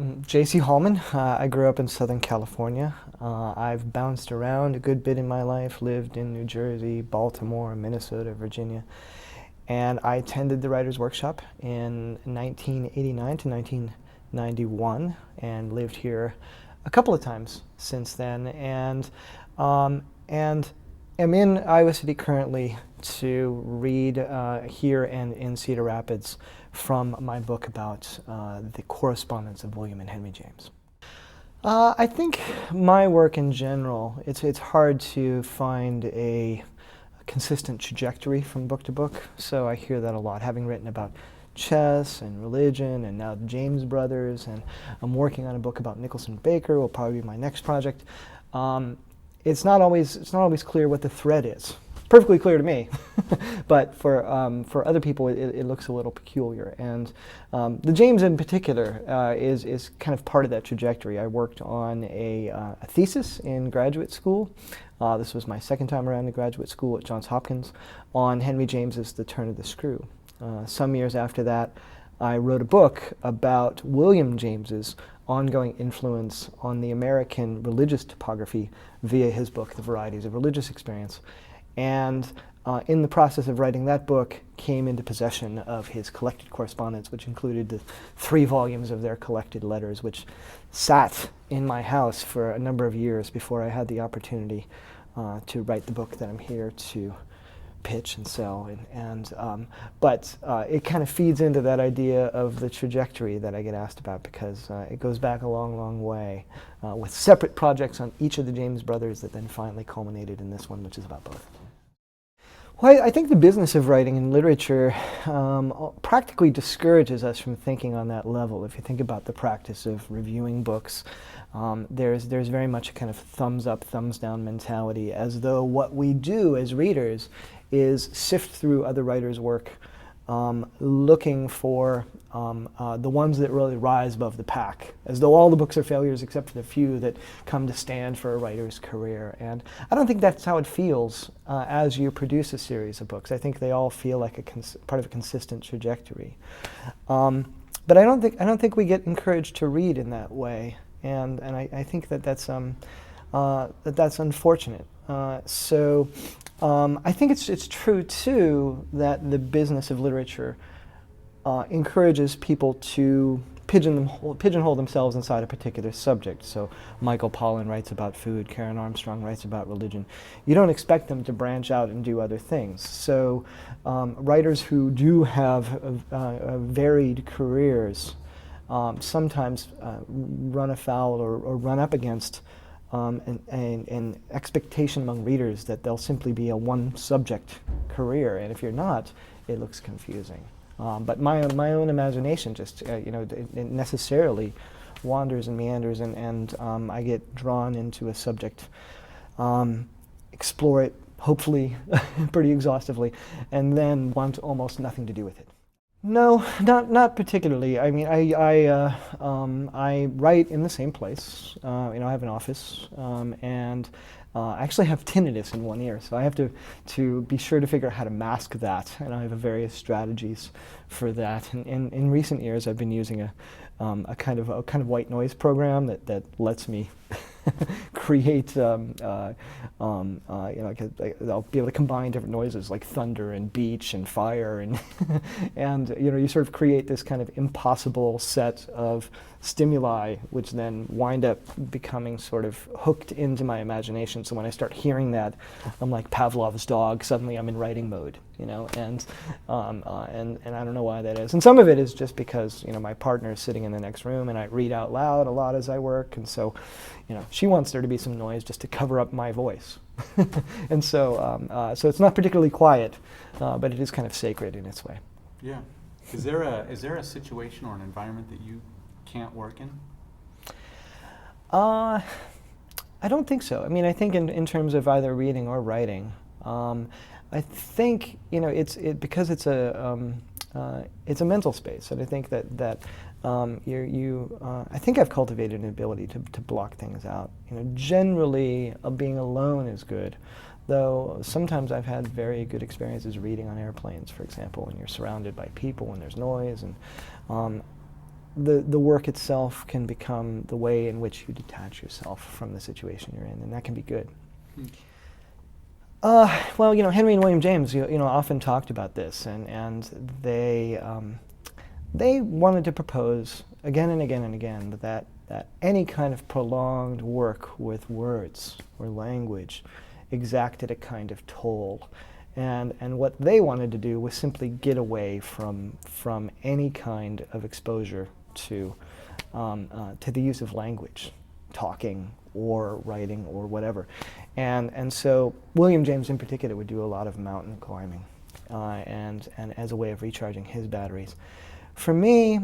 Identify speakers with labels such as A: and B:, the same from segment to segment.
A: I'm J.C. Hallman. I grew up in Southern California. I've bounced around a good bit in my life, lived in New Jersey, Baltimore, Minnesota, Virginia, and I attended the Writers' Workshop in 1989 to 1991 and lived here a couple of times since then, and am in Iowa City currently to read here and in Cedar Rapids from my book about the correspondence of William and Henry James. I think my work in general, it's hard to find a consistent trajectory from book to book, so I hear that a lot, having written about chess and religion and now the James brothers, and I'm working on a book about Nicholson Baker, will probably be my next project. It's not always clear what the thread is. It's perfectly clear to me, but for other people it looks a little peculiar. And the James in particular is kind of part of that trajectory. I worked on a thesis in graduate school. This was my second time around in graduate school at Johns Hopkins on Henry James's The Turn of the Screw. Some years after that, I wrote a book about William James's ongoing influence on the American religious topography via his book, The Varieties of Religious Experience. And in the process of writing that book, came into possession of his collected correspondence, which included the 3 volumes of their collected letters, which sat in my house for a number of years before I had the opportunity to write the book that I'm here to pitch and sell, but it kind of feeds into that idea of the trajectory that I get asked about, because it goes back a long, long way with separate projects on each of the James brothers that then finally culminated in this one, which is about both. Well, I think the business of writing and literature practically discourages us from thinking on that level. If you think about the practice of reviewing books, there's very much a kind of thumbs up, thumbs down mentality, as though what we do as readers is sift through other writers' work, looking for the ones that really rise above the pack, as though all the books are failures except for the few that come to stand for a writer's career. And I don't think that's how it feels as you produce a series of books. I think they all feel like a part of a consistent trajectory. But I don't think we get encouraged to read in that way, and I think that's unfortunate. I think it's true too that the business of literature encourages people to pigeonhole themselves inside a particular subject. So Michael Pollan writes about food, Karen Armstrong writes about religion. You don't expect them to branch out and do other things. So writers who do have varied careers sometimes run afoul or run up against an expectation among readers that they'll simply be a one-subject career, and if you're not, it looks confusing. But my own imagination just it necessarily wanders and meanders, and I get drawn into a subject, explore it hopefully pretty exhaustively, and then want almost nothing to do with it. No, not particularly. I mean, I write in the same place. I have an office, and I actually have tinnitus in one ear, so I have to be sure to figure out how to mask that, and I have various strategies for that. And in recent years, I've been using a kind of white noise program that lets me create, I'll be able to combine different noises like thunder and beach and fire, and and you sort of create this kind of impossible set of stimuli, which then wind up becoming sort of hooked into my imagination. So when I start hearing that, I'm like Pavlov's dog. Suddenly I'm in writing mode, and I don't know why that is. And some of it is just because my partner is sitting in the next room, and I read out loud a lot as I work, and so she wants there to be some noise just to cover up my voice. And so it's not particularly quiet, but it is kind of sacred in its way.
B: Yeah. Is there a situation or an environment that you can't work in?
A: I don't think so. I mean, I think in terms of either reading or writing, I think because it's a mental space, and I think that I think I've cultivated an ability to block things out. Generally, being alone is good, though sometimes I've had very good experiences reading on airplanes, for example, when you're surrounded by people and there's noise, and the work itself can become the way in which you detach yourself from the situation you're in, and that can be good. Well, Henry and William James, often talked about this, and they wanted to propose again and again and again that any kind of prolonged work with words or language exacted a kind of toll. And what they wanted to do was simply get away from any kind of exposure to the use of language, talking or writing or whatever. And so William James in particular would do a lot of mountain climbing and as a way of recharging his batteries. For me,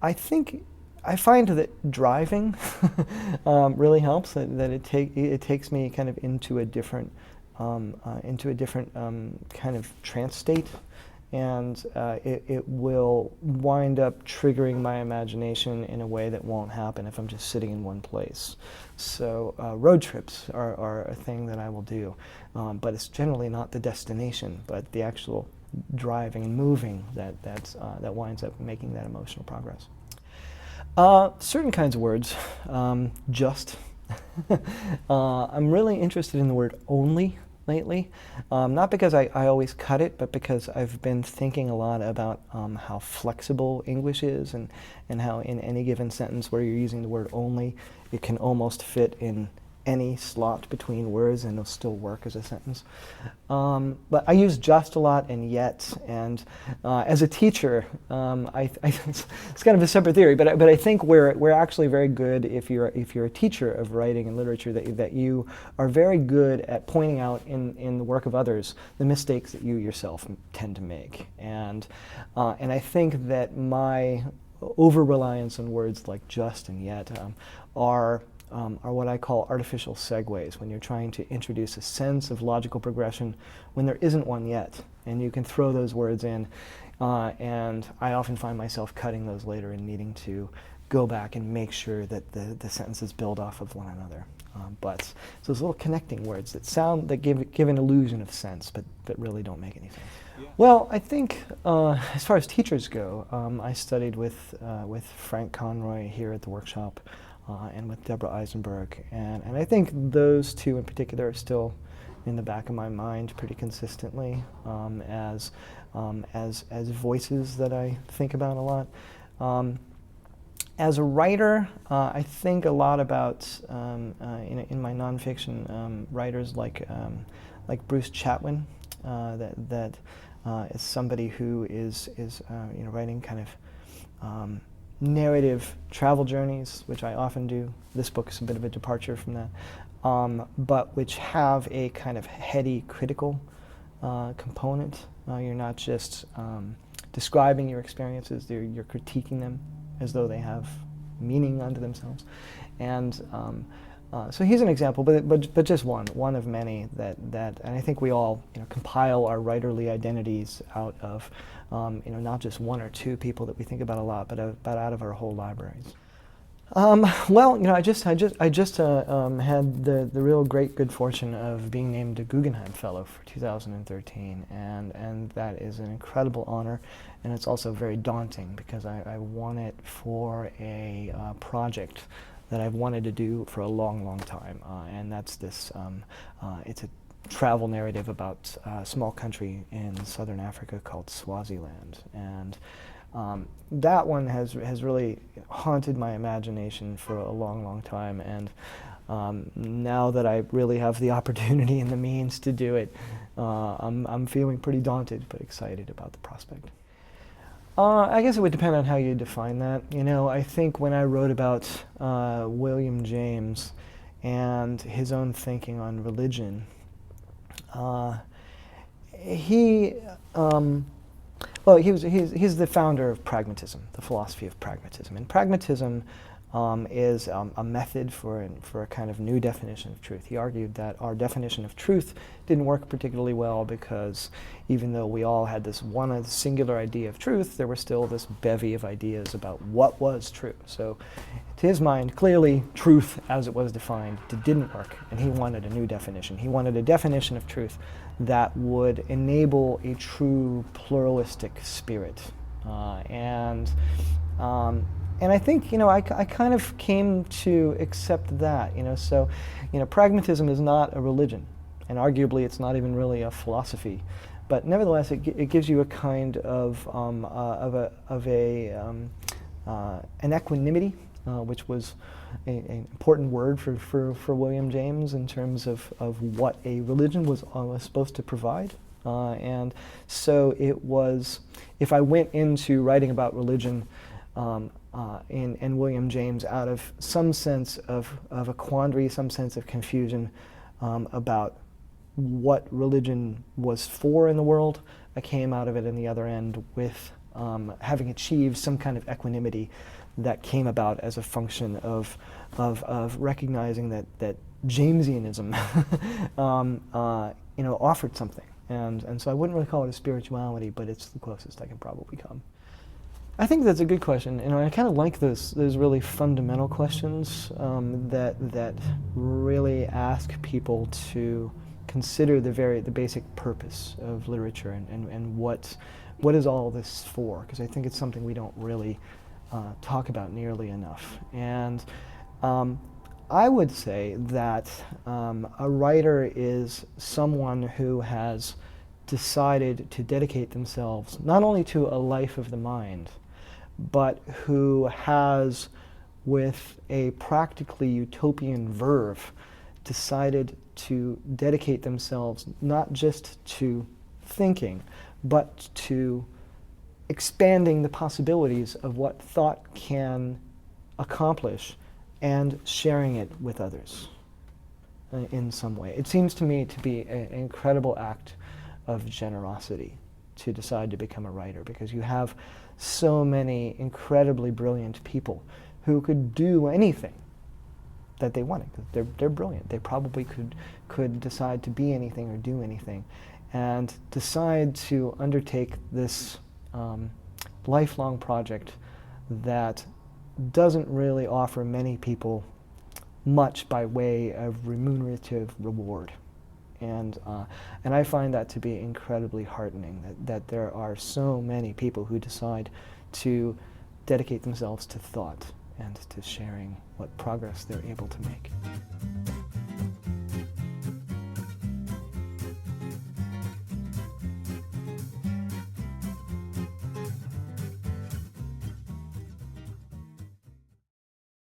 A: I find that driving really helps, that it takes me kind of into a different kind of trance state, and it will wind up triggering my imagination in a way that won't happen if I'm just sitting in one place. So road trips are a thing that I will do, but it's generally not the destination, but the actual driving and moving that winds up making that emotional progress. Certain kinds of words, just. I'm really interested in the word only lately, not because I always cut it, but because I've been thinking a lot about how flexible English is, and how in any given sentence where you're using the word only, it can almost fit in any slot between words and it'll still work as a sentence. But I use just a lot and yet, and as a teacher, it's kind of a separate theory, but I think we're actually very good if you're a teacher of writing and literature, that you are very good at pointing out in the work of others the mistakes that you yourself tend to make, and I think that my over-reliance on words like just and yet are what I call artificial segues, when you're trying to introduce a sense of logical progression when there isn't one yet. And you can throw those words in, and I often find myself cutting those later and needing to go back and make sure that the sentences build off of one another. So those little connecting words that give an illusion of sense, but really don't make any sense. Yeah. Well, I think as far as teachers go, I studied with Frank Conroy here at the workshop, and with Deborah Eisenberg, and I think those two in particular are still in the back of my mind pretty consistently as voices that I think about a lot. As a writer, I think a lot about in my nonfiction writers like Bruce Chatwin, that is somebody who is writing kind of narrative travel journeys, which I often do. This book is a bit of a departure from that, but which have a kind of heady, critical component. You're not just describing your experiences, you're critiquing them as though they have meaning unto themselves. And so he's an example, but just one of many that and I think we all compile our writerly identities out of not just one or two people that we think about a lot, but out of our whole libraries. Well, I just had the real great good fortune of being named a Guggenheim Fellow for 2013, and that is an incredible honor, and it's also very daunting because I won it for a project that I've wanted to do for a long, long time, and that's this. It's a travel narrative about a small country in southern Africa called Swaziland, and that one has really haunted my imagination for a long, long time, and now that I really have the opportunity and the means to do it, I'm feeling pretty daunted but excited about the prospect. I guess it would depend on how you define that. I think when I wrote about William James and his own thinking on religion, he's the founder of pragmatism, the philosophy of pragmatism. And pragmatism is a method for a kind of new definition of truth. He argued that our definition of truth didn't work particularly well because even though we all had this one singular idea of truth, there was still this bevy of ideas about what was true. So to his mind, clearly truth as it was defined didn't work, and he wanted a new definition. He wanted a definition of truth that would enable a true pluralistic spirit And I think, I kind of came to accept that, so, pragmatism is not a religion, and arguably it's not even really a philosophy, but nevertheless it gives you a kind of an equanimity, which was an important word for William James in terms of what a religion was supposed to provide. And so it was, if I went into writing about religion in William James out of some sense of a quandary, some sense of confusion about what religion was for in the world, I came out of it in the other end with having achieved some kind of equanimity that came about as a function of recognizing that Jamesianism offered something. And so I wouldn't really call it a spirituality, but it's the closest I can probably come. I think that's a good question. I kind of like those really fundamental questions that really ask people to consider the basic purpose of literature and what is all this for, because I think it's something we don't really talk about nearly enough. And I would say that a writer is someone who has decided to dedicate themselves not only to a life of the mind, but who has, with a practically utopian verve, decided to dedicate themselves not just to thinking, but to expanding the possibilities of what thought can accomplish and sharing it with others in some way. It seems to me to be an incredible act of generosity to decide to become a writer, because you have so many incredibly brilliant people who could do anything that they wanted. They're brilliant. They probably could decide to be anything or do anything, and decide to undertake this lifelong project that doesn't really offer many people much by way of remunerative reward. And I find that to be incredibly heartening, that there are so many people who decide to dedicate themselves to thought and to sharing what progress they're able to make.